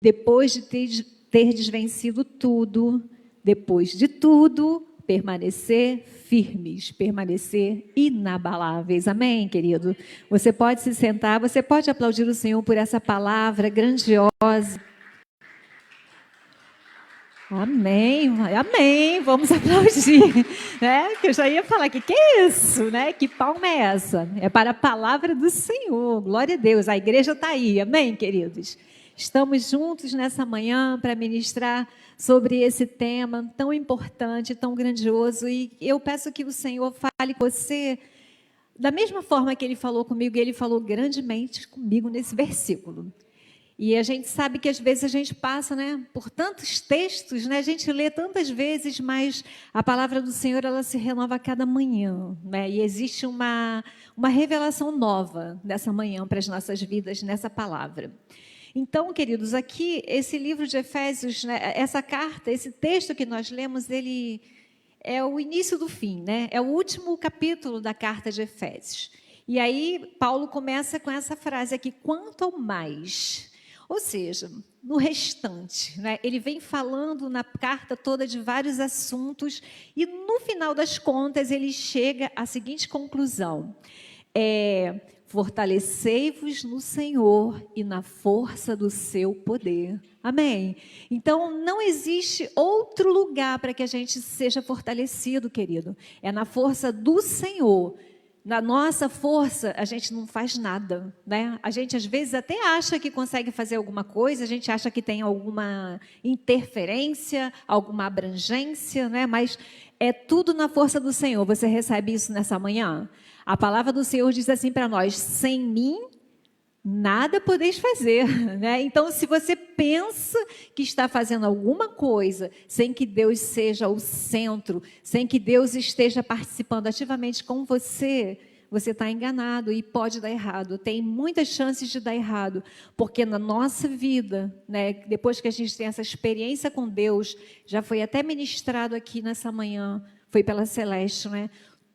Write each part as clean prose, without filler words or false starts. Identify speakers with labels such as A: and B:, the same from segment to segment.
A: depois de terdes vencido tudo, depois de tudo, permanecer firmes, permanecer inabaláveis. Amém, querido? Você pode se sentar, você pode aplaudir o Senhor por essa palavra grandiosa. Amém, amém, vamos aplaudir, né? Que eu já ia falar, que é isso, né? Que palma é essa? É para a palavra do Senhor, glória a Deus, a igreja está aí, amém, queridos? Estamos juntos nessa manhã para ministrar sobre esse tema tão importante, tão grandioso, e eu peço que o Senhor fale com você da mesma forma que Ele falou comigo, e Ele falou grandemente comigo nesse versículo. E a gente sabe que às vezes a gente passa, né, por tantos textos, né, a gente lê tantas vezes, mas a palavra do Senhor ela se renova a cada manhã, né, e existe uma revelação nova dessa manhã para as nossas vidas nessa palavra. Então, queridos, aqui esse livro de Efésios, né, essa carta, esse texto que nós lemos, ele é o início do fim, né, é o último capítulo da carta de Efésios. E aí Paulo começa com essa frase aqui: quanto ao mais. Ou seja, no restante, né, ele vem falando na carta toda de vários assuntos e no final das contas ele chega à seguinte conclusão: fortalecei-vos no Senhor e na força do seu poder. Amém? Então, não existe outro lugar para que a gente seja fortalecido, querido. É na força do Senhor. Na nossa força, a gente não faz nada, né? A gente, às vezes, até acha que consegue fazer alguma coisa, a gente acha que tem alguma interferência, alguma abrangência, né? Mas é tudo na força do Senhor. Você recebe isso nessa manhã? A palavra do Senhor diz assim para nós: sem mim, nada podeis fazer, né? Então, se você pensa que está fazendo alguma coisa sem que Deus seja o centro, sem que Deus esteja participando ativamente com você, você está enganado e pode dar errado. Tem muitas chances de dar errado, porque na nossa vida, né, depois que a gente tem essa experiência com Deus, já foi até ministrado aqui nessa manhã, foi pela Celeste, né?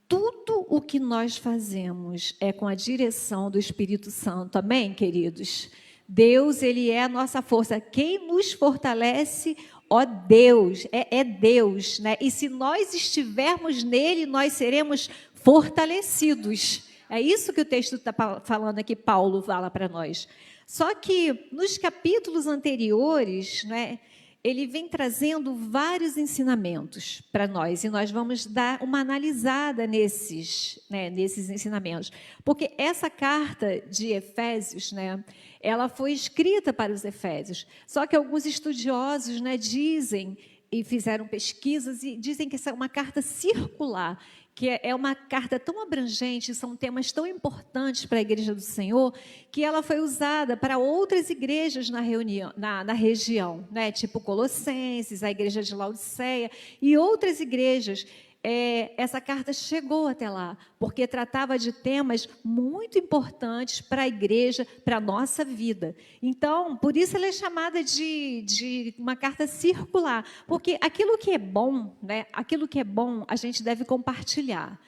A: Tudo o que nós fazemos é com a direção do Espírito Santo. Amém, queridos? Deus, Ele é a nossa força. Quem nos fortalece, ó Deus, é Deus, né? E se nós estivermos nele, nós seremos fortalecidos. É isso que o texto está falando aqui, Paulo fala para nós. Só que nos capítulos anteriores, né, ele vem trazendo vários ensinamentos para nós, e nós vamos dar uma analisada nesses ensinamentos. Porque essa carta de Efésios, né, ela foi escrita para os Efésios, só que alguns estudiosos, né, dizem, e fizeram pesquisas, e dizem que essa é uma carta circular, que é uma carta tão abrangente, são temas tão importantes para a Igreja do Senhor, que ela foi usada para outras igrejas na região, né? Tipo Colossenses, a Igreja de Laodiceia e outras igrejas. Essa carta chegou até lá, porque tratava de temas muito importantes para a igreja, para a nossa vida. Então, por isso ela é chamada de uma carta circular, porque aquilo que é bom, né, aquilo que é bom, a gente deve compartilhar.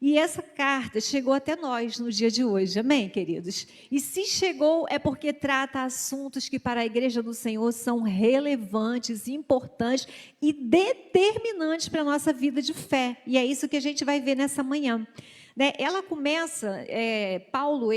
A: E essa carta chegou até nós no dia de hoje, amém, queridos? E se chegou é porque trata assuntos que para a Igreja do Senhor são relevantes, importantes e determinantes para a nossa vida de fé. E é isso que a gente vai ver nessa manhã. Né? Ela começa, Paulo,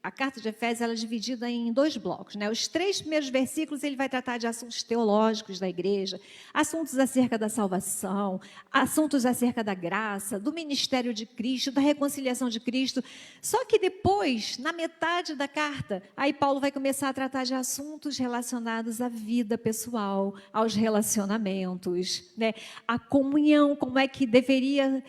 A: a carta de Efésios ela é dividida em 2 blocos, né? Os 3 primeiros versículos ele vai tratar de assuntos teológicos da igreja, assuntos acerca da salvação, assuntos acerca da graça, do ministério de Cristo, da reconciliação de Cristo. Só que depois, na metade da carta, aí Paulo vai começar a tratar de assuntos relacionados à vida pessoal, aos relacionamentos, né? A comunhão, como é que deveria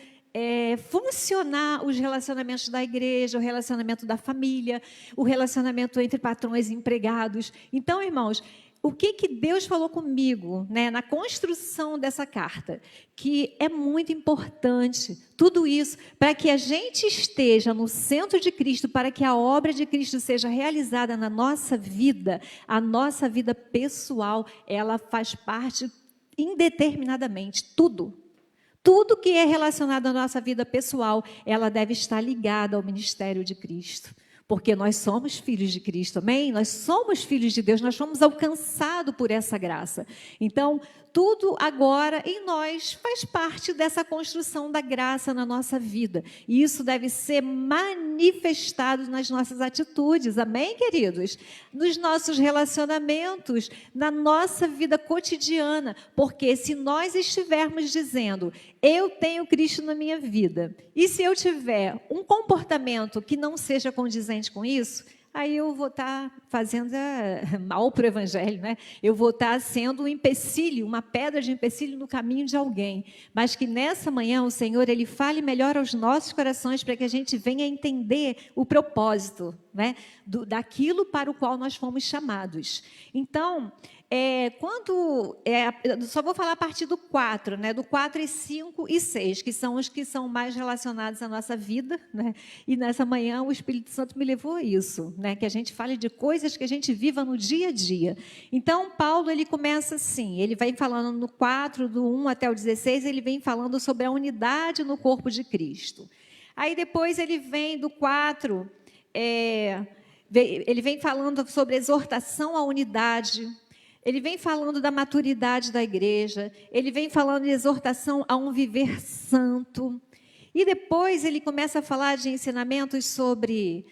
A: funcionar os relacionamentos da igreja, o relacionamento da família, o relacionamento entre patrões e empregados. Então, irmãos, o que Deus falou comigo, né, na construção dessa carta? Que é muito importante tudo isso para que a gente esteja no centro de Cristo, para que a obra de Cristo seja realizada na nossa vida, a nossa vida pessoal, ela faz parte indeterminadamente, tudo. Tudo que é relacionado à nossa vida pessoal, ela deve estar ligada ao ministério de Cristo. Porque nós somos filhos de Cristo, amém? Nós somos filhos de Deus, nós fomos alcançados por essa graça. Então, tudo agora em nós faz parte dessa construção da graça na nossa vida. E isso deve ser manifestado nas nossas atitudes, amém, queridos? Nos nossos relacionamentos, na nossa vida cotidiana. Porque se nós estivermos dizendo, eu tenho Cristo na minha vida, e se eu tiver um comportamento que não seja condizente com isso, aí eu vou estar fazendo mal para o evangelho, né? Eu vou estar sendo um empecilho, uma pedra de empecilho no caminho de alguém. Mas que nessa manhã o Senhor, Ele fale melhor aos nossos corações para que a gente venha entender o propósito, né? Daquilo para o qual nós fomos chamados. Então, só vou falar a partir do 4, né? Do 4 e 5 e 6, que são os que são mais relacionados à nossa vida, né? E nessa manhã o Espírito Santo me levou a isso, né? Que a gente fale de coisas que a gente viva no dia a dia. Então, Paulo, ele começa assim, ele vai falando no 4, do 1 até o 16, ele vem falando sobre a unidade no corpo de Cristo. Aí depois ele vem do 4, ele vem falando sobre exortação à unidade. Ele vem falando da maturidade da igreja, ele vem falando de exortação a um viver santo. E depois ele começa a falar de ensinamentos sobre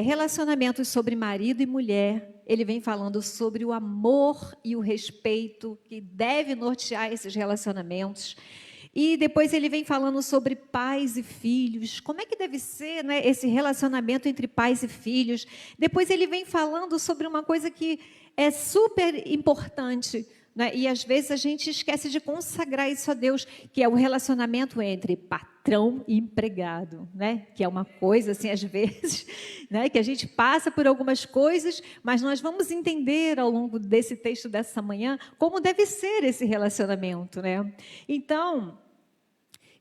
A: relacionamentos sobre marido e mulher. Ele vem falando sobre o amor e o respeito que deve nortear esses relacionamentos. E depois ele vem falando sobre pais e filhos, como é que deve ser, né, esse relacionamento entre pais e filhos. Depois ele vem falando sobre uma coisa que é super importante, né, e às vezes a gente esquece de consagrar isso a Deus, que é o relacionamento entre patrão e empregado, né, que é uma coisa assim, às vezes, né, que a gente passa por algumas coisas, mas nós vamos entender ao longo desse texto dessa manhã como deve ser esse relacionamento, né? Então,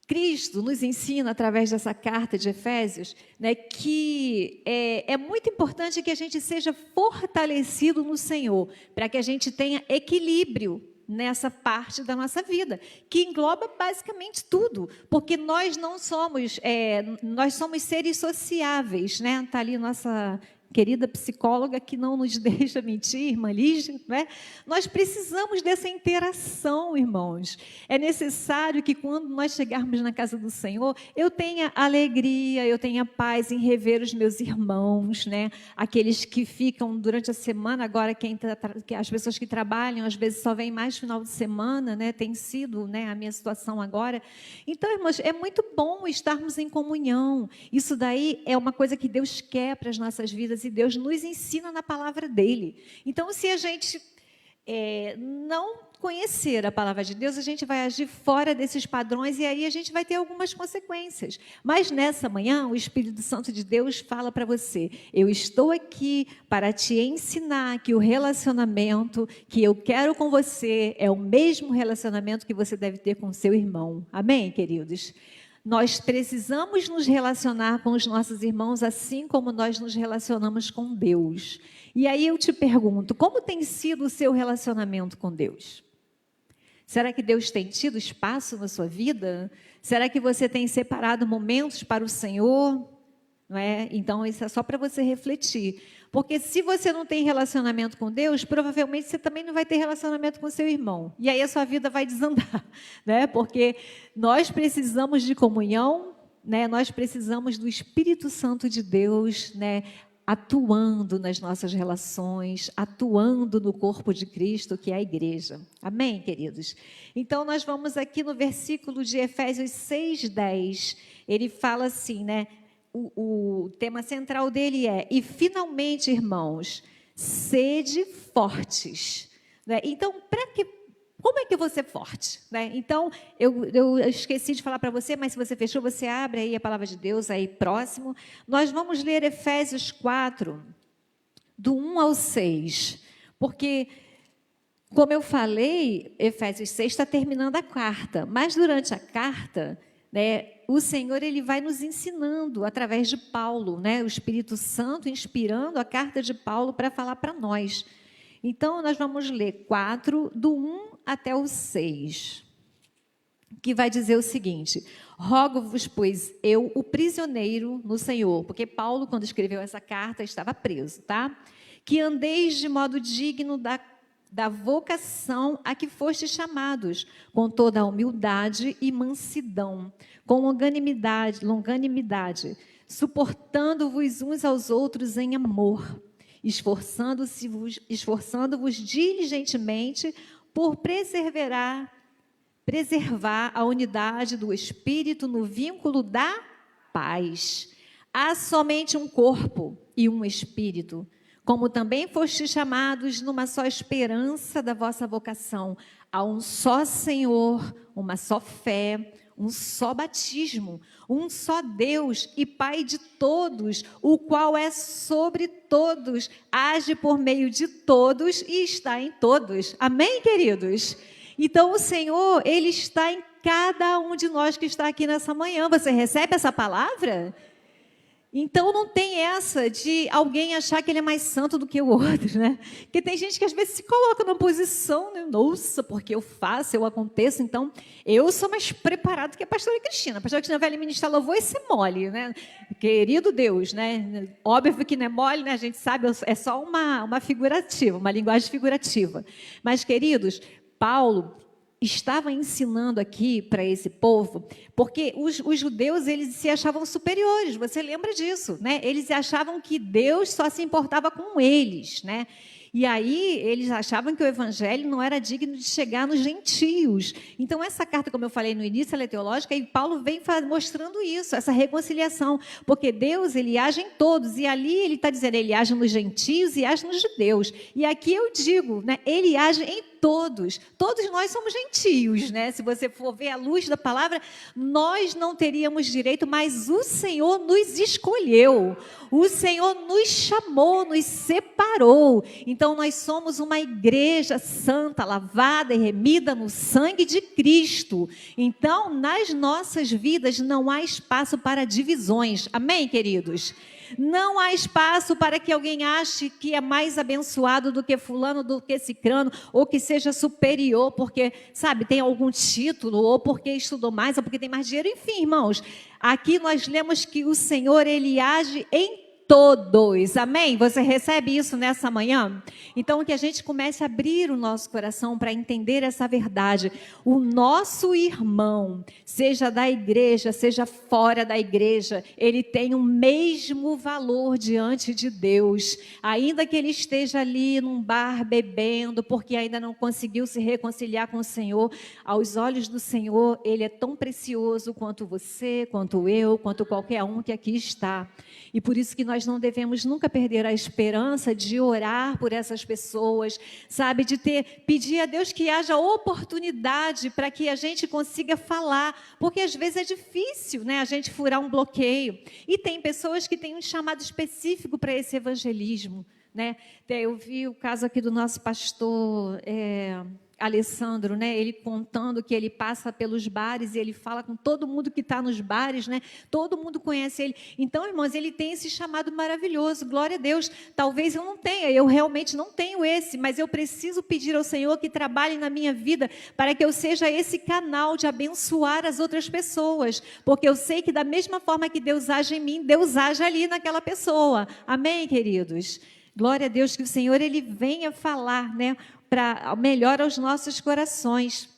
A: Cristo nos ensina, através dessa carta de Efésios, né, que é muito importante que a gente seja fortalecido no Senhor, para que a gente tenha equilíbrio nessa parte da nossa vida, que engloba basicamente tudo, porque nós não somos, nós somos seres sociáveis, né? Está ali nossa querida psicóloga que não nos deixa mentir, irmã Lígia, né? Nós precisamos dessa interação, irmãos. É necessário que quando nós chegarmos na casa do Senhor, eu tenha alegria, eu tenha paz em rever os meus irmãos, né? Aqueles que ficam durante a semana, agora as pessoas que trabalham, às vezes só vêm mais final de semana, né? Tem sido, né, a minha situação agora. Então, irmãos, é muito bom estarmos em comunhão. Isso daí é uma coisa que Deus quer para as nossas vidas, e Deus nos ensina na palavra dele. Então, se a gente não conhecer a palavra de Deus, a gente vai agir fora desses padrões e aí a gente vai ter algumas consequências. Mas nessa manhã, o Espírito Santo de Deus fala para você, eu estou aqui para te ensinar que o relacionamento que eu quero com você é o mesmo relacionamento que você deve ter com o seu irmão. Amém, queridos? Nós precisamos nos relacionar com os nossos irmãos assim como nós nos relacionamos com Deus. E aí eu te pergunto, como tem sido o seu relacionamento com Deus? Será que Deus tem tido espaço na sua vida? Será que você tem separado momentos para o Senhor? Não é? Então, isso é só para você refletir. Porque se você não tem relacionamento com Deus, provavelmente você também não vai ter relacionamento com seu irmão. E aí a sua vida vai desandar, né? Porque nós precisamos de comunhão, né? Nós precisamos do Espírito Santo de Deus, né, atuando nas nossas relações, atuando no corpo de Cristo, que é a igreja. Amém, queridos? Então, nós vamos aqui no versículo de Efésios 6:10. Ele fala assim, né? O tema central dele é: e finalmente, irmãos, sede fortes. Né? Então, como é que eu vou ser forte? Né? Então, eu esqueci de falar para você, mas se você fechou, você abre aí a palavra de Deus, aí próximo. Nós vamos ler Efésios 4, do 1 ao 6, porque, como eu falei, Efésios 6 está terminando a carta, mas durante a carta, né, o Senhor ele vai nos ensinando através de Paulo, né, o Espírito Santo inspirando a carta de Paulo para falar para nós. Então, nós vamos ler 4, do 1 até o 6. que vai dizer o seguinte: rogo-vos, pois, eu, o prisioneiro no Senhor, porque Paulo, quando escreveu essa carta, estava preso, tá? Que andeis de modo digno da vocação a que fostes chamados, com toda a humildade e mansidão, com longanimidade, suportando-vos uns aos outros em amor, esforçando-vos diligentemente por preservar a unidade do Espírito no vínculo da paz. Há somente um corpo e um Espírito, como também fostes chamados numa só esperança da vossa vocação. Há um só Senhor, uma só fé, um só batismo, um só Deus e Pai de todos, o qual é sobre todos, age por meio de todos e está em todos. Amém, queridos? Então, o Senhor, Ele está em cada um de nós que está aqui nessa manhã. Você recebe essa palavra? Então, não tem essa de alguém achar que ele é mais santo do que o outro, né? Porque tem gente que às vezes se coloca numa posição, né? Nossa, porque eu faço, eu aconteço, então eu sou mais preparado que a pastora Cristina. A pastora Cristina vai ministrar louvor e ser mole, né? Querido Deus, né? Óbvio que não é mole, né? A gente sabe, é só uma figurativa, uma linguagem figurativa. Mas, queridos, Paulo estava ensinando aqui para esse povo, porque os judeus, eles se achavam superiores, você lembra disso, né? Eles achavam que Deus só se importava com eles, né? E aí eles achavam que o evangelho não era digno de chegar nos gentios. Então essa carta, como eu falei no início, ela é teológica, e Paulo vem mostrando isso, essa reconciliação, porque Deus, ele age em todos, e ali ele está dizendo, ele age nos gentios e age nos judeus. E aqui eu digo, né, ele age em todos nós somos gentios, né? Se você for ver a luz da palavra, nós não teríamos direito, mas o Senhor nos escolheu, o Senhor nos chamou, nos separou. Então nós somos uma igreja santa, lavada e remida no sangue de Cristo. Então nas nossas vidas não há espaço para divisões, amém, queridos? Não há espaço para que alguém ache que é mais abençoado do que fulano, do que cicrano, ou que seja superior porque, sabe, tem algum título, ou porque estudou mais, ou porque tem mais dinheiro. Enfim, irmãos, aqui nós lemos que o Senhor, ele age em todos, amém? Você recebe isso nessa manhã? Então, que a gente comece a abrir o nosso coração para entender essa verdade. O nosso irmão, seja da igreja, seja fora da igreja, ele tem o mesmo valor diante de Deus, ainda que ele esteja ali num bar bebendo, porque ainda não conseguiu se reconciliar com o Senhor. Aos olhos do Senhor, ele é tão precioso quanto você, quanto eu, quanto qualquer um que aqui está. E por isso que nós não devemos nunca perder a esperança de orar por essas pessoas, sabe, de pedir a Deus que haja oportunidade para que a gente consiga falar, porque às vezes é difícil, né, a gente furar um bloqueio. E tem pessoas que têm um chamado específico para esse evangelismo, né? Eu vi o caso aqui do nosso pastor Alessandro, né? Ele contando que ele passa pelos bares e ele fala com todo mundo que está nos bares, né? Todo mundo conhece ele. Então, irmãos, ele tem esse chamado maravilhoso, glória a Deus. Talvez eu não tenha, eu realmente não tenho esse, mas eu preciso pedir ao Senhor que trabalhe na minha vida para que eu seja esse canal de abençoar as outras pessoas, porque eu sei que da mesma forma que Deus age em mim, Deus age ali naquela pessoa. Amém, queridos? Glória a Deus, que o Senhor, ele venha falar, né, para melhor aos nossos corações.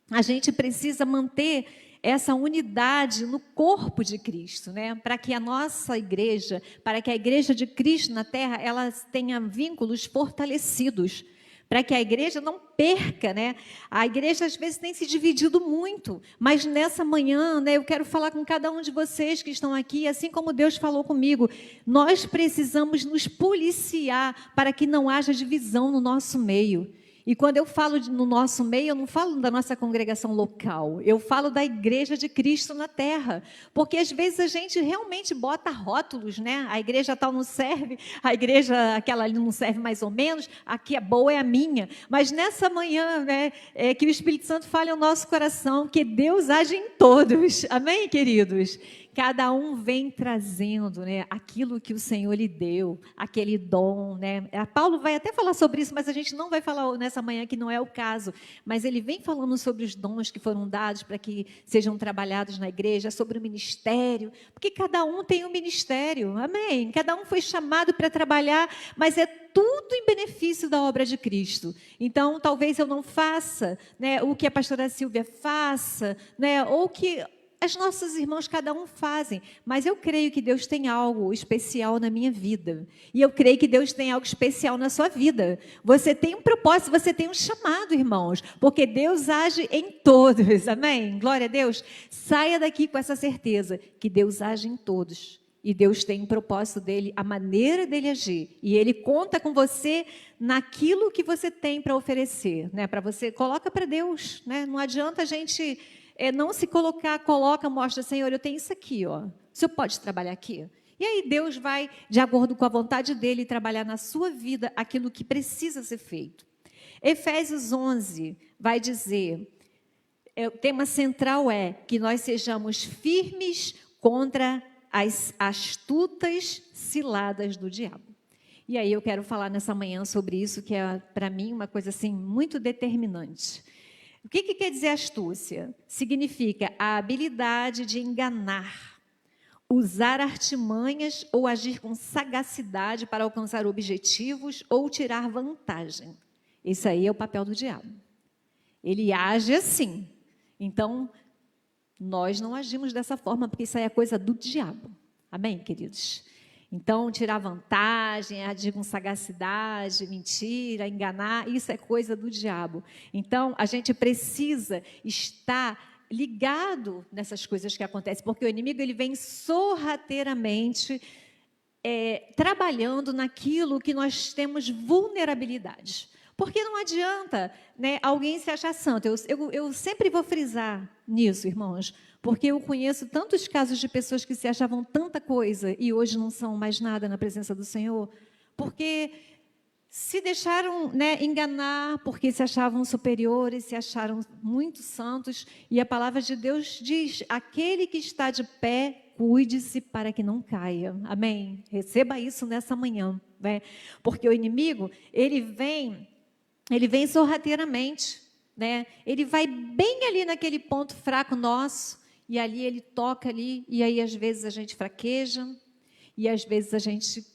A: A gente precisa manter essa unidade no corpo de Cristo, né? Para que a nossa igreja, para que a igreja de Cristo na terra, ela tenha vínculos fortalecidos, para que a igreja não perca, né? A igreja às vezes tem se dividido muito, mas nessa manhã, né, eu quero falar com cada um de vocês que estão aqui, assim como Deus falou comigo, nós precisamos nos policiar para que não haja divisão no nosso meio. E quando eu falo no nosso meio, eu não falo da nossa congregação local, eu falo da igreja de Cristo na terra, porque às vezes a gente realmente bota rótulos, né? A igreja tal não serve, a igreja aquela ali não serve mais ou menos, aqui a boa é a minha. Mas nessa manhã, né, que o Espírito Santo fale ao nosso coração, que Deus age em todos, amém, queridos? cada um vem trazendo, né, aquilo que o Senhor lhe deu, aquele dom, né? Paulo vai até falar sobre isso, mas a gente não vai falar nessa manhã, que não é o caso. Mas ele vem falando sobre os dons que foram dados para que sejam trabalhados na igreja, sobre o ministério, porque cada um tem um ministério, amém? Cada um foi chamado para trabalhar, mas é tudo em benefício da obra de Cristo. Então, talvez eu não faça, né, o que a pastora Silvia faça, né, ou que as nossas irmãs, cada um fazem, mas eu creio que Deus tem algo especial na minha vida, e eu creio que Deus tem algo especial na sua vida. Você tem um propósito, você tem um chamado, irmãos, porque Deus age em todos, amém? Glória a Deus. Saia daqui com essa certeza, que Deus age em todos, e Deus tem um propósito dele, a maneira dele agir, e ele conta com você naquilo que você tem para oferecer, né? Para você, coloca para Deus, né? Não adianta a gente não se coloca, mostra, Senhor, eu tenho isso aqui, ó. O Senhor pode trabalhar aqui? E aí Deus vai, de acordo com a vontade dele, trabalhar na sua vida aquilo que precisa ser feito. Efésios 11 vai dizer, o tema central é que nós sejamos firmes contra as astutas ciladas do diabo. E aí eu quero falar nessa manhã sobre isso, que é, para mim, uma coisa assim, muito determinante. O que quer dizer astúcia? Significa a habilidade de enganar, usar artimanhas ou agir com sagacidade para alcançar objetivos ou tirar vantagem. Esse aí é o papel do diabo. Ele age assim. Então, nós não agimos dessa forma, porque isso aí é coisa do diabo. Amém, queridos? Então, tirar vantagem, agir com sagacidade, mentira, enganar, isso é coisa do diabo. Então, a gente precisa estar ligado nessas coisas que acontecem, porque o inimigo ele vem sorrateiramente trabalhando naquilo que nós temos vulnerabilidade. Porque não adianta, né, alguém se achar santo. Eu sempre vou frisar nisso, irmãos, porque eu conheço tantos casos de pessoas que se achavam tanta coisa e hoje não são mais nada na presença do Senhor, porque se deixaram, né, enganar, porque se achavam superiores, se acharam muito santos, e a palavra de Deus diz, aquele que está de pé, cuide-se para que não caia. Amém? Receba isso nessa manhã, né? Porque o inimigo, ele vem sorrateiramente, né? Ele vai bem ali naquele ponto fraco nosso, e ali ele toca ali, e aí às vezes a gente fraqueja, e às vezes a gente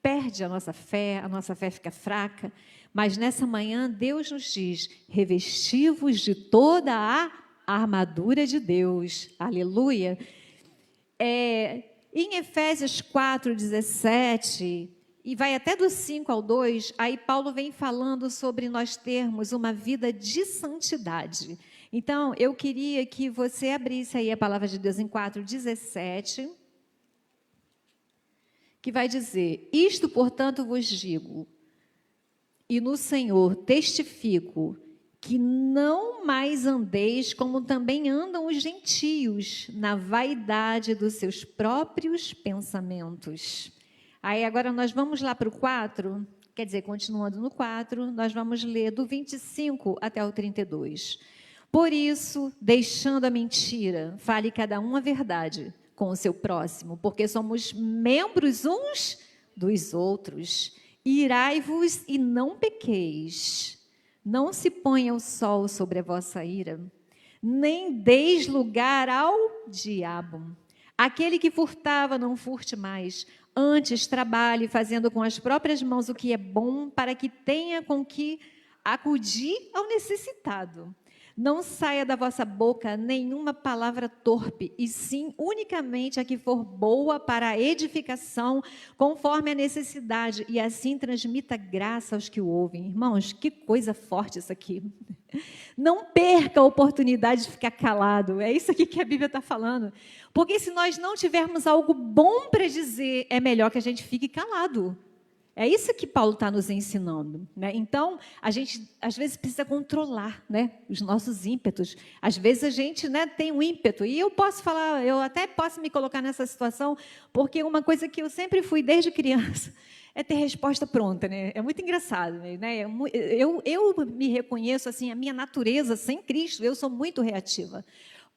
A: perde a nossa fé fica fraca, mas nessa manhã Deus nos diz, revesti-vos de toda a armadura de Deus, aleluia. Em Efésios 4:17, e vai até do 5 ao 2, aí Paulo vem falando sobre nós termos uma vida de santidade. Então, eu queria que você abrisse aí a palavra de Deus em 4:17, que vai dizer, isto, portanto, vos digo, e no Senhor testifico, que não mais andeis como também andam os gentios, na vaidade dos seus próprios pensamentos. Aí agora nós vamos lá para o 4, quer dizer, continuando no 4, nós vamos ler do 25 até o 32. Por isso, deixando a mentira, fale cada um a verdade com o seu próximo, porque somos membros uns dos outros. Irai-vos e não pequeis. Não se ponha o sol sobre a vossa ira, nem deis lugar ao diabo. Aquele que furtava, não furte mais. Antes, trabalhe fazendo com as próprias mãos o que é bom, para que tenha com que acudir ao necessitado. Não saia da vossa boca nenhuma palavra torpe, e sim unicamente a que for boa para a edificação, conforme a necessidade, e assim transmita graça aos que o ouvem. Irmãos, que coisa forte isso aqui. Não perca a oportunidade de ficar calado. É isso aqui que a Bíblia está falando. Porque se nós não tivermos algo bom para dizer, é melhor que a gente fique calado. É isso que Paulo está nos ensinando, né? Então, a gente, às vezes, precisa controlar, né, os nossos ímpetos. Às vezes, a gente, né, tem um ímpeto. E eu posso falar, eu até posso me colocar nessa situação, porque uma coisa que eu sempre fui desde criança é ter resposta pronta, né? É muito engraçado, né? Eu me reconheço, assim, a minha natureza sem Cristo, eu sou muito reativa.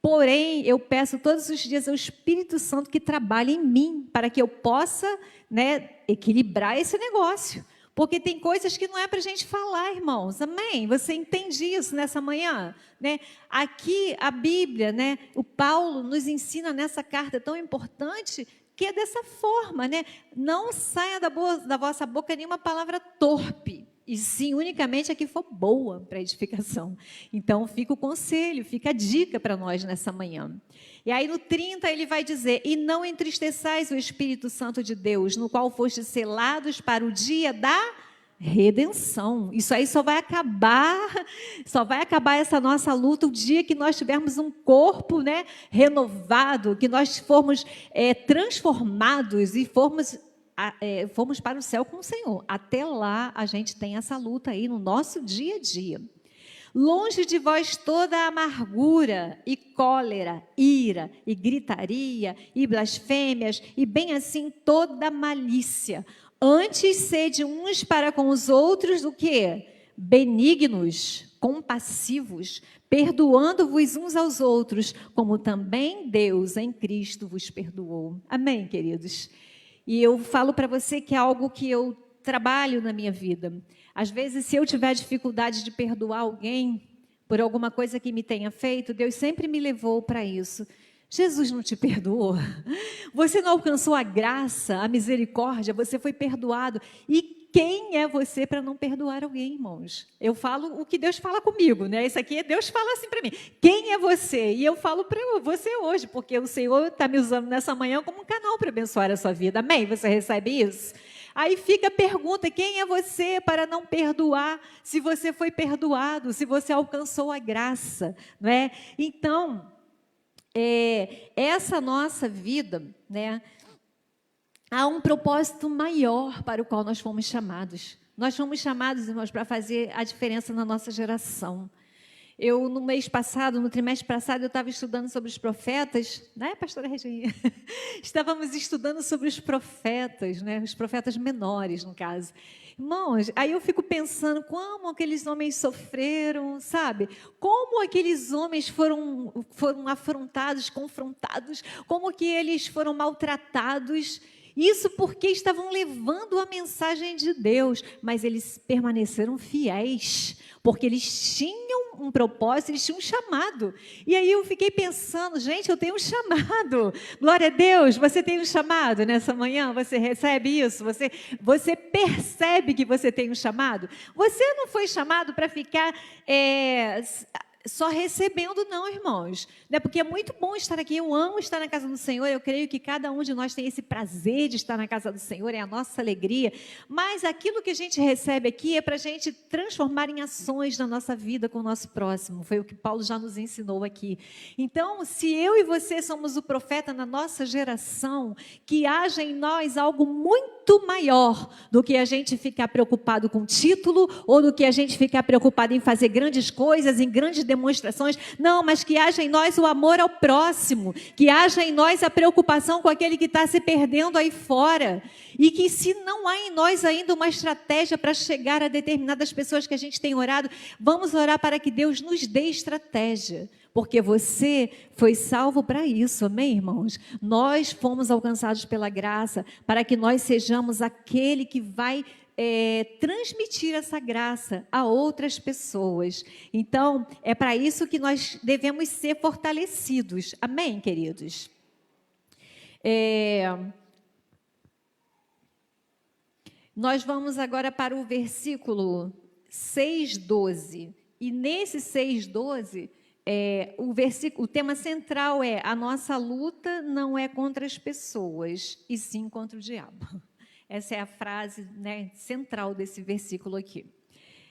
A: Porém, eu peço todos os dias ao Espírito Santo que trabalhe em mim, para que eu possa, né, equilibrar esse negócio. Porque tem coisas que não é para a gente falar, irmãos. Amém? Você entende isso nessa manhã? Né? Aqui, a Bíblia, né, o Paulo nos ensina nessa carta tão importante, que é dessa forma, né? Não saia da vossa boca nenhuma palavra torpe, e sim unicamente a que for boa para edificação. Então, fica o conselho, fica a dica para nós nessa manhã. E aí no 30 ele vai dizer: e não entristeçais o Espírito Santo de Deus, no qual fostes selados para o dia da redenção. Isso aí só vai acabar essa nossa luta o dia que nós tivermos um corpo, né, renovado, que nós formos transformados e fomos para o céu com o Senhor. Até lá a gente tem essa luta aí no nosso dia a dia. Longe de vós toda a amargura e cólera, ira e gritaria e blasfêmias e bem assim toda malícia. Antes sede uns para com os outros o quê? Benignos, compassivos, perdoando-vos uns aos outros, como também Deus em Cristo vos perdoou. Amém, queridos? E eu falo para você que é algo que eu trabalho na minha vida. Às vezes, se eu tiver dificuldade de perdoar alguém por alguma coisa que me tenha feito, Deus sempre me levou para isso. Jesus não te perdoou? Você não alcançou a graça, a misericórdia, você foi perdoado. E quem é você para não perdoar alguém, irmãos? Eu falo o que Deus fala comigo, né? Isso aqui, Deus fala assim para mim. Quem é você? E eu falo para você hoje, porque o Senhor está me usando nessa manhã como um canal para abençoar a sua vida. Amém? Você recebe isso? Aí fica a pergunta: quem é você para não perdoar, se você foi perdoado, se você alcançou a graça, não é? Então, essa nossa vida, né, há um propósito maior para o qual nós fomos chamados. Nós fomos chamados, irmãos, para fazer a diferença na nossa geração. Eu, no mês passado, no trimestre passado, eu estava estudando sobre os profetas, né, pastora Regina? Estávamos estudando sobre os profetas, né, os profetas menores, no caso. Irmãos, aí eu fico pensando como aqueles homens sofreram, sabe? Como aqueles homens foram afrontados, confrontados, como que eles foram maltratados. Isso porque estavam levando a mensagem de Deus, mas eles permaneceram fiéis, porque eles tinham um propósito, eles tinham um chamado. E aí eu fiquei pensando, gente, eu tenho um chamado. Glória a Deus, você tem um chamado nessa manhã? Você recebe isso? Você percebe que você tem um chamado? Você não foi chamado para ficar só recebendo, não, irmãos. Né? Porque é muito bom estar aqui. Eu amo estar na casa do Senhor. Eu creio que cada um de nós tem esse prazer de estar na casa do Senhor. É a nossa alegria. Mas aquilo que a gente recebe aqui é para a gente transformar em ações na nossa vida com o nosso próximo. Foi o que Paulo já nos ensinou aqui. Então, se eu e você somos o profeta na nossa geração, que haja em nós algo muito maior do que a gente ficar preocupado com título ou do que a gente ficar preocupado em fazer grandes coisas, em grandes demonstrações. Não, mas que haja em nós o amor ao próximo, que haja em nós a preocupação com aquele que está se perdendo aí fora. E que se não há em nós ainda uma estratégia para chegar a determinadas pessoas que a gente tem orado, vamos orar para que Deus nos dê estratégia. Porque você foi salvo para isso, amém, irmãos? Nós fomos alcançados pela graça para que nós sejamos aquele que vai transmitir essa graça a outras pessoas. Então, é para isso que nós devemos ser fortalecidos. Amém, queridos? Nós vamos agora para o versículo 6:12. E nesse 6:12... o tema central é: a nossa luta não é contra as pessoas, e sim contra o diabo. Essa é a frase, né, central desse versículo aqui.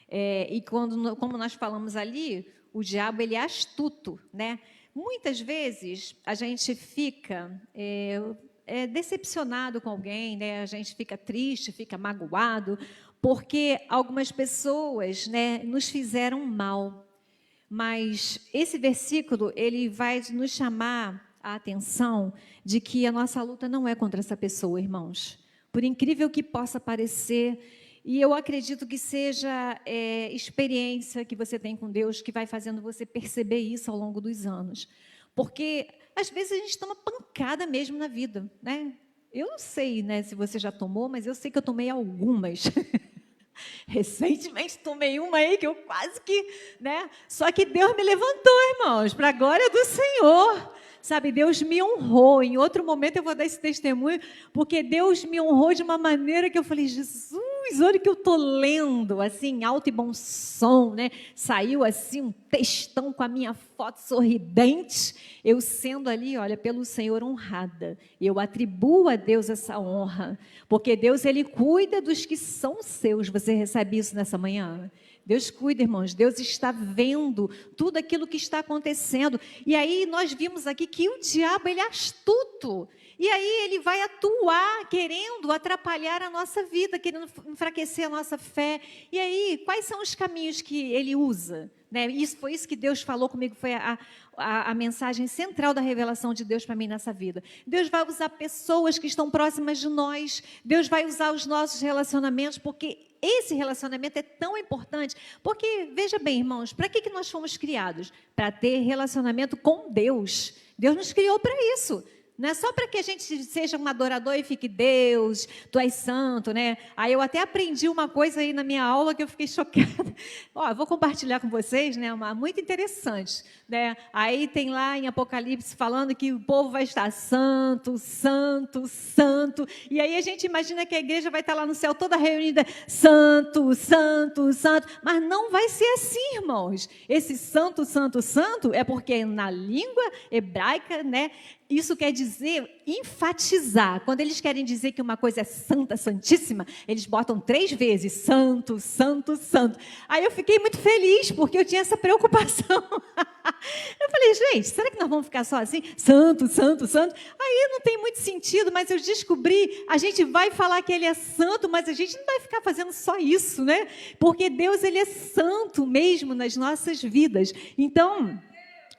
A: E como nós falamos ali, o diabo ele é astuto, né? Muitas vezes a gente fica decepcionado com alguém, né? A gente fica triste, fica magoado, porque algumas pessoas, né, nos fizeram mal. Mas esse versículo, ele vai nos chamar a atenção de que a nossa luta não é contra essa pessoa, irmãos. Por incrível que possa parecer, e eu acredito que seja experiência que você tem com Deus que vai fazendo você perceber isso ao longo dos anos. Porque às vezes a gente toma pancada mesmo na vida, né? Eu não sei, né, se você já tomou, mas eu sei que eu tomei algumas. Recentemente tomei uma aí que eu quase que, né? Só que Deus me levantou, irmãos, para a glória do Senhor. Sabe, Deus me honrou. Em outro momento eu vou dar esse testemunho, porque Deus me honrou de uma maneira que eu falei, Jesus, olha o que eu estou lendo, assim, alto e bom som, né? Saiu assim um textão com a minha foto sorridente, eu sendo ali, olha, pelo Senhor honrada. Eu atribuo a Deus essa honra, porque Deus, Ele cuida dos que são seus. Você recebe isso nessa manhã? Deus cuida, irmãos, Deus está vendo tudo aquilo que está acontecendo. E aí nós vimos aqui que o diabo, ele é astuto. E aí ele vai atuar querendo atrapalhar a nossa vida, querendo enfraquecer a nossa fé. E aí, quais são os caminhos que ele usa? Né? Foi isso que Deus falou comigo, foi a mensagem central da revelação de Deus para mim nessa vida. Deus vai usar pessoas que estão próximas de nós, Deus vai usar os nossos relacionamentos, porque esse relacionamento é tão importante, porque, veja bem, irmãos, para que nós fomos criados? Para ter relacionamento com Deus. Deus nos criou para isso. Não é só para que a gente seja um adorador e fique, Deus, tu és santo, né? Aí eu até aprendi uma coisa aí na minha aula que eu fiquei chocada. Ó, eu vou compartilhar com vocês, né? Muito interessante, né? Aí tem lá em Apocalipse falando que o povo vai estar santo, santo, santo. E aí a gente imagina que a igreja vai estar lá no céu toda reunida, santo, santo, santo. Mas não vai ser assim, irmãos. Esse santo, santo, santo é porque na língua hebraica, né? Isso quer dizer enfatizar. Quando eles querem dizer que uma coisa é santa, santíssima, eles botam 3 vezes, santo, santo, santo. Aí eu fiquei muito feliz, porque eu tinha essa preocupação. Eu falei, gente, será que nós vamos ficar só assim? Santo, santo, santo. Aí não tem muito sentido, mas eu descobri, a gente vai falar que ele é santo, mas a gente não vai ficar fazendo só isso, né? Porque Deus, ele é santo mesmo nas nossas vidas. Então,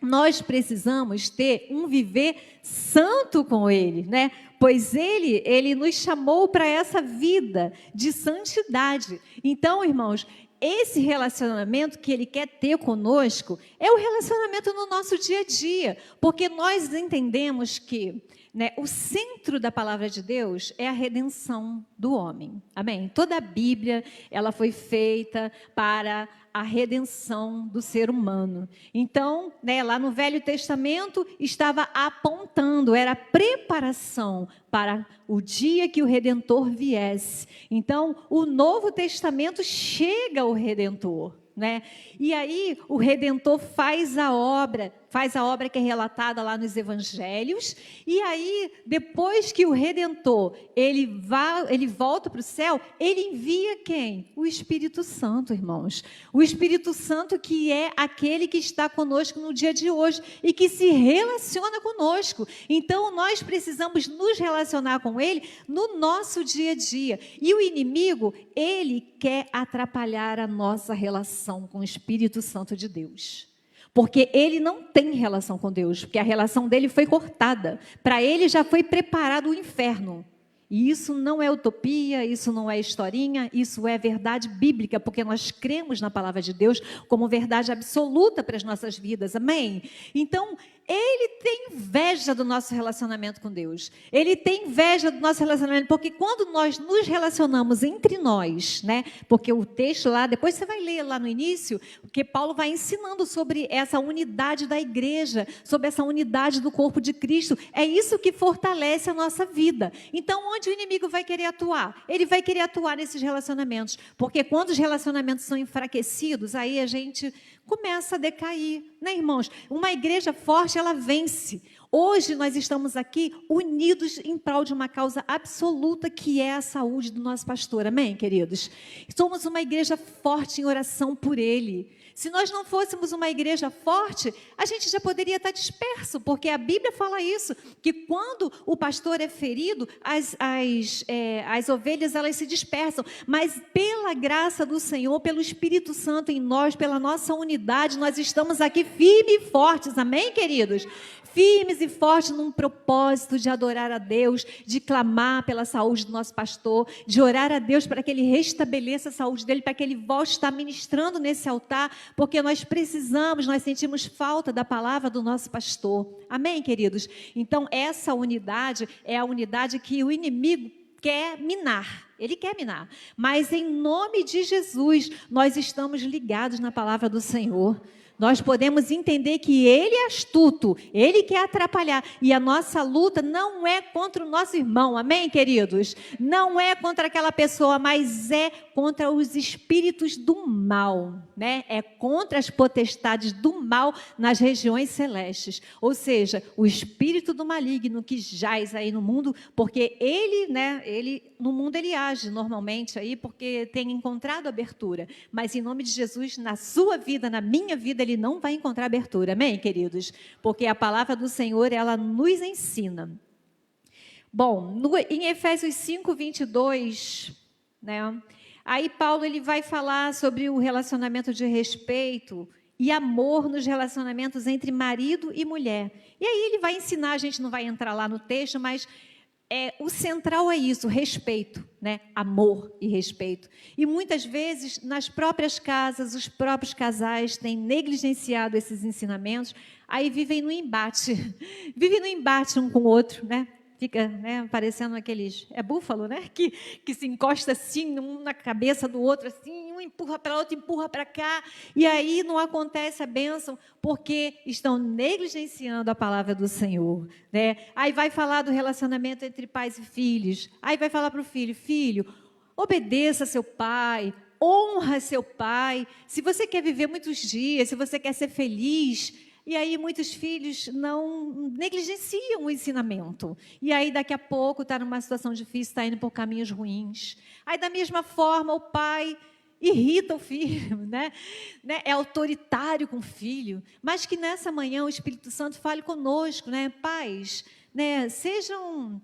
A: nós precisamos ter um viver santo com Ele, né? Pois Ele nos chamou para essa vida de santidade. Então, irmãos, esse relacionamento que Ele quer ter conosco é o relacionamento no nosso dia a dia, porque nós entendemos que, né, o centro da palavra de Deus é a redenção do homem. Amém? Toda a Bíblia, ela foi feita para a redenção do ser humano. Então, né, lá no Velho Testamento estava apontando, era preparação para o dia que o Redentor viesse. Então, o Novo Testamento chega ao Redentor, né? E aí o Redentor faz a obra que é relatada lá nos Evangelhos, e aí, depois que o Redentor, ele volta para o céu, ele envia quem? O Espírito Santo, irmãos. O Espírito Santo, que é aquele que está conosco no dia de hoje e que se relaciona conosco. Então, nós precisamos nos relacionar com ele no nosso dia a dia. E o inimigo, ele quer atrapalhar a nossa relação com o Espírito Santo de Deus. Porque ele não tem relação com Deus, porque a relação dele foi cortada. Para ele já foi preparado o inferno. E isso não é utopia, isso não é historinha, isso é verdade bíblica, porque nós cremos na palavra de Deus como verdade absoluta para as nossas vidas, amém? Então, ele tem inveja do nosso relacionamento com Deus. Ele tem inveja do nosso relacionamento, porque quando nós nos relacionamos entre nós, né? Porque o texto lá, depois você vai ler lá no início, porque Paulo vai ensinando sobre essa unidade da igreja, sobre essa unidade do corpo de Cristo. É isso que fortalece a nossa vida. Então, onde o inimigo vai querer atuar? Ele vai querer atuar nesses relacionamentos, porque quando os relacionamentos são enfraquecidos, aí a gente começa a decair, né, irmãos? Uma igreja forte, ela vence. Hoje nós estamos aqui unidos em prol de uma causa absoluta, que é a saúde do nosso pastor, amém, queridos? Somos uma igreja forte em oração por ele. Se nós não fôssemos uma igreja forte, a gente já poderia estar disperso, porque a Bíblia fala isso, que quando o pastor é ferido, as ovelhas, elas se dispersam, mas pela graça do Senhor, pelo Espírito Santo em nós, pela nossa unidade, nós estamos aqui firmes e fortes, amém, queridos? Firmes e fortes num propósito de adorar a Deus, de clamar pela saúde do nosso pastor, de orar a Deus para que Ele restabeleça a saúde dele, para que Ele volte a estar ministrando nesse altar, porque nós precisamos, nós sentimos falta da palavra do nosso pastor. Amém, queridos? Então, essa unidade é a unidade que o inimigo quer minar, ele quer minar, mas em nome de Jesus, nós estamos ligados na palavra do Senhor. Nós podemos entender que ele é astuto, ele quer atrapalhar, e a nossa luta não é contra o nosso irmão, amém, queridos? Não é contra aquela pessoa, mas é contra os espíritos do mal, né? É contra as potestades do mal nas regiões celestes, ou seja, o espírito do maligno que jaz aí no mundo, porque ele, né, no mundo ele age normalmente aí, porque tem encontrado abertura, mas em nome de Jesus, na sua vida, na minha vida, ele não vai encontrar abertura, amém, queridos? Porque a palavra do Senhor, ela nos ensina. Bom, em Efésios 5, 22, né? Aí Paulo ele vai falar sobre o relacionamento de respeito e amor nos relacionamentos entre marido e mulher. E aí ele vai ensinar, a gente não vai entrar lá no texto, mas o central é isso, respeito, né? Amor e respeito. E muitas vezes, nas próprias casas, os próprios casais têm negligenciado esses ensinamentos, aí vivem no embate, vivem no embate um com o outro, né? Fica, né, parecendo aqueles, búfalo, né? Que se encosta assim, um na cabeça do outro, assim, um empurra para outro, empurra para cá, e aí não acontece a bênção, porque estão negligenciando a palavra do Senhor, né? Aí vai falar do relacionamento entre pais e filhos, aí vai falar para o filho, filho, obedeça seu pai, honra seu pai, se você quer viver muitos dias, se você quer ser feliz. E aí muitos filhos não negligenciam o ensinamento. E aí daqui a pouco está numa situação difícil, está indo por caminhos ruins. Aí da mesma forma o pai irrita o filho, né? É autoritário com o filho. Mas que nessa manhã o Espírito Santo fale conosco, né? Pais, né? Sejam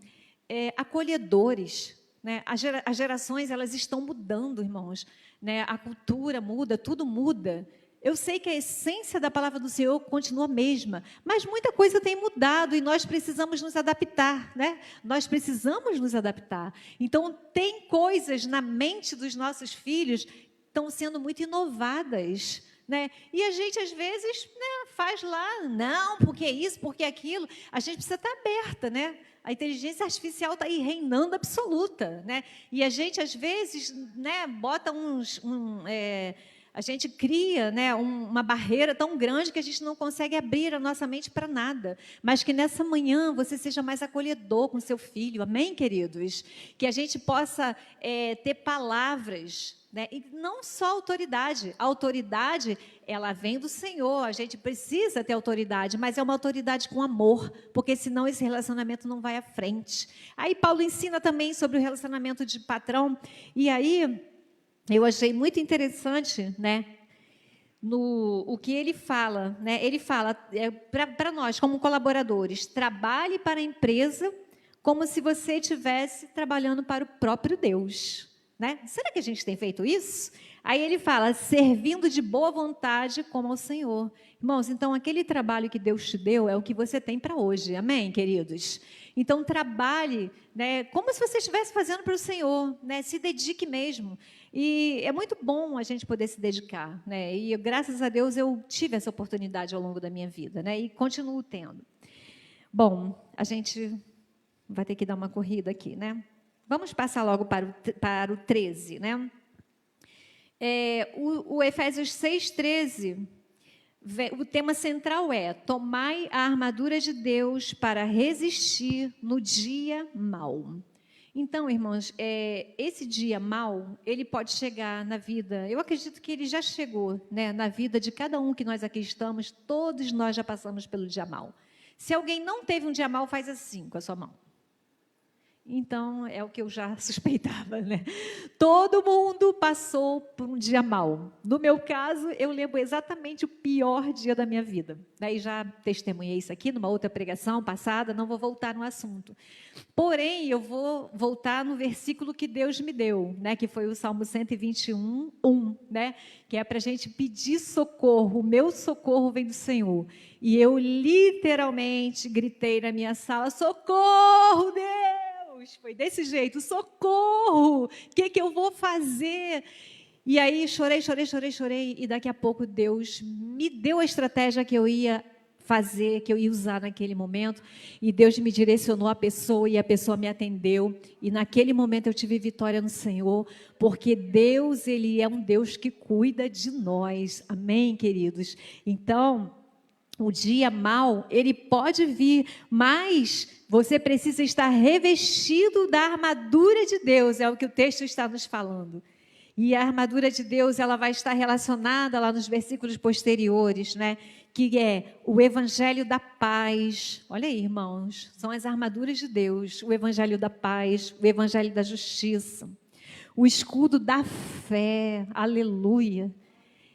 A: acolhedores. Né? As gerações elas estão mudando, irmãos. Né? A cultura muda, tudo muda. Eu sei que a essência da palavra do Senhor continua a mesma, mas muita coisa tem mudado e nós precisamos nos adaptar, né? Nós precisamos nos adaptar. Então, tem coisas na mente dos nossos filhos que estão sendo muito inovadas, né? E a gente, às vezes, né, faz lá, não, porque isso, porque aquilo. A gente precisa estar aberta, né? A inteligência artificial está aí reinando absoluta, né? E a gente, às vezes, né, bota a gente cria, né, uma barreira tão grande que a gente não consegue abrir a nossa mente para nada. Mas que nessa manhã você seja mais acolhedor com seu filho. Amém, queridos? Que a gente possa ter palavras, né? E não só autoridade. A autoridade, ela vem do Senhor. A gente precisa ter autoridade, mas é uma autoridade com amor, porque senão esse relacionamento não vai à frente. Aí Paulo ensina também sobre o relacionamento de patrão. E aí eu achei muito interessante, né, o que ele fala, né? Ele fala para nós, como colaboradores, trabalhe para a empresa como se você estivesse trabalhando para o próprio Deus, né? Será que a gente tem feito isso? Aí ele fala, servindo de boa vontade como ao Senhor. Irmãos, então aquele trabalho que Deus te deu é o que você tem para hoje, amém, queridos? Então trabalhe, né, como se você estivesse fazendo para o Senhor, né? Se dedique mesmo. E é muito bom a gente poder se dedicar, né? E graças a Deus eu tive essa oportunidade ao longo da minha vida, né? E continuo tendo. Bom, a gente vai ter que dar uma corrida aqui, né? Vamos passar logo para o 13, né? O Efésios 6,13, o tema central é: tomai a armadura de Deus para resistir no dia mau. Então, irmãos, esse dia mau, ele pode chegar na vida, eu acredito que ele já chegou, né, na vida de cada um que nós aqui estamos, todos nós já passamos pelo dia mau. Se alguém não teve um dia mau, faz assim com a sua mão. Então, é o que eu já suspeitava, né? Todo mundo passou por um dia mau. No meu caso, eu lembro exatamente o pior dia da minha vida. Daí já testemunhei isso aqui numa outra pregação passada, não vou voltar no assunto. Porém, eu vou voltar no versículo que Deus me deu, né? Que foi o Salmo 121, 1. né? Que é para a gente pedir socorro. O meu socorro vem do Senhor. E eu literalmente gritei na minha sala: socorro, Deus! Foi desse jeito: socorro! O que eu vou fazer? E aí chorei. E daqui a pouco Deus me deu a estratégia que eu ia fazer, que eu ia usar naquele momento, e Deus me direcionou a pessoa, e a pessoa me atendeu, e naquele momento eu tive vitória no Senhor, porque Deus, Ele é um Deus que cuida de nós, amém, queridos? Então, o dia mau, ele pode vir, mas você precisa estar revestido da armadura de Deus, é o que o texto está nos falando. E a armadura de Deus, ela vai estar relacionada lá nos versículos posteriores, né? Que é o evangelho da paz. Olha aí, irmãos, são as armaduras de Deus. O evangelho da paz, o evangelho da justiça, o escudo da fé, aleluia.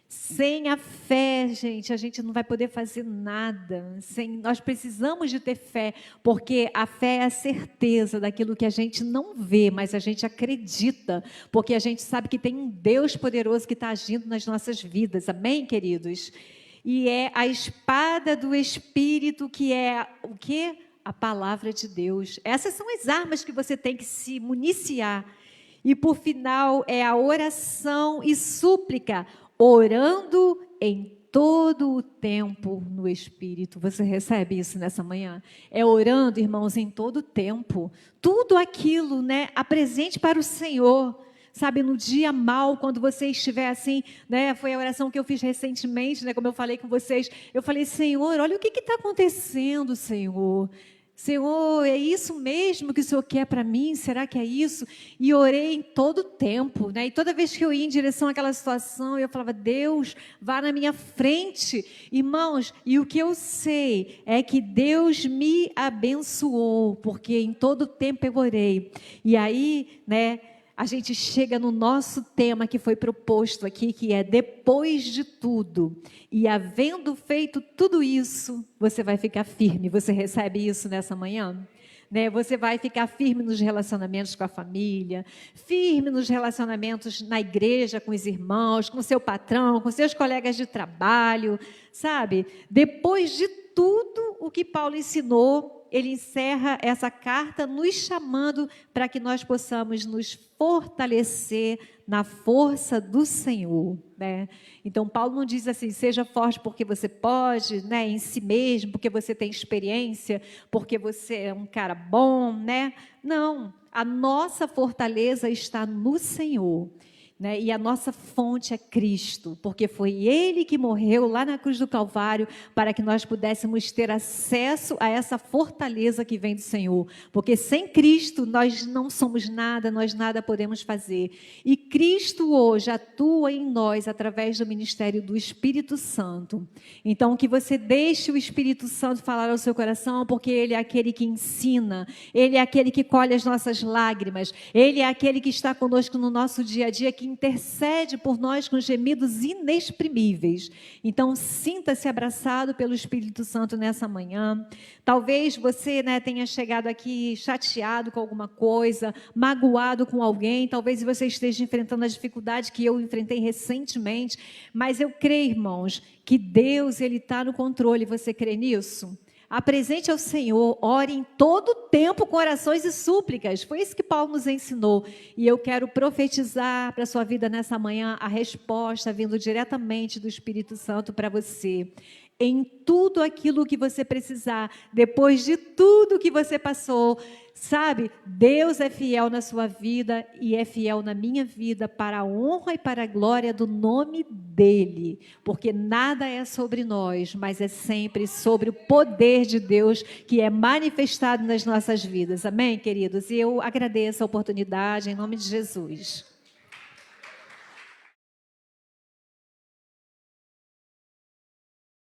A: Sem a fé, gente, a gente não vai poder fazer nada. Nós precisamos de ter fé, porque a fé é a certeza daquilo que a gente não vê, mas a gente acredita, porque a gente sabe que tem um Deus poderoso que está agindo nas nossas vidas. Amém, queridos? E é a espada do Espírito, que é o quê? A palavra de Deus. Essas são as armas que você tem que se municiar. E por final é a oração e súplica, orando em todo o tempo no Espírito. Você recebe isso nessa manhã? É orando, irmãos, em todo o tempo. Tudo aquilo, né, apresente para o Senhor. Sabe, no dia mau, quando você estiver assim, né, foi a oração que eu fiz recentemente, né, como eu falei com vocês, eu falei: Senhor, olha o que está acontecendo, Senhor. Senhor, é isso mesmo que o Senhor quer para mim? Será que é isso? E orei em todo o tempo, né? E toda vez que eu ia em direção àquela situação, eu falava: Deus, vá na minha frente. Irmãos, e o que eu sei é que Deus me abençoou, porque em todo o tempo eu orei. E aí, né, a gente chega no nosso tema que foi proposto aqui, que é depois de tudo. E havendo feito tudo isso, você vai ficar firme. Você recebe isso nessa manhã? Né? Você vai ficar firme nos relacionamentos com a família, firme nos relacionamentos na igreja, com os irmãos, com o seu patrão, com seus colegas de trabalho, sabe? Depois de tudo o que Paulo ensinou, ele encerra essa carta nos chamando para que nós possamos nos fortalecer na força do Senhor, né? Então, Paulo não diz assim: seja forte porque você pode, né, em si mesmo, porque você tem experiência, porque você é um cara bom, né? Não, a nossa fortaleza está no Senhor. Né? E a nossa fonte é Cristo, porque foi Ele que morreu lá na cruz do Calvário para que nós pudéssemos ter acesso a essa fortaleza que vem do Senhor, porque sem Cristo nós não somos nada, nós nada podemos fazer, e Cristo hoje atua em nós através do ministério do Espírito Santo. Então que você deixe o Espírito Santo falar ao seu coração, porque Ele é aquele que ensina, Ele é aquele que colhe as nossas lágrimas, Ele é aquele que está conosco no nosso dia a dia, que intercede por nós com gemidos inexprimíveis. Então, sinta-se abraçado pelo Espírito Santo nessa manhã. Talvez você, né, tenha chegado aqui chateado com alguma coisa, magoado com alguém, talvez você esteja enfrentando a dificuldade que eu enfrentei recentemente, mas eu creio, irmãos, que Deus, Ele está no controle. Você crê nisso? Apresente ao Senhor, ore em todo o tempo com orações e súplicas. Foi isso que Paulo nos ensinou. E eu quero profetizar para a sua vida nessa manhã a resposta vindo diretamente do Espírito Santo para você. Em tudo aquilo que você precisar, depois de tudo que você passou, sabe, Deus é fiel na sua vida e é fiel na minha vida para a honra e para a glória do nome dEle, porque nada é sobre nós, mas é sempre sobre o poder de Deus que é manifestado nas nossas vidas, amém, queridos? E eu agradeço a oportunidade em nome de Jesus.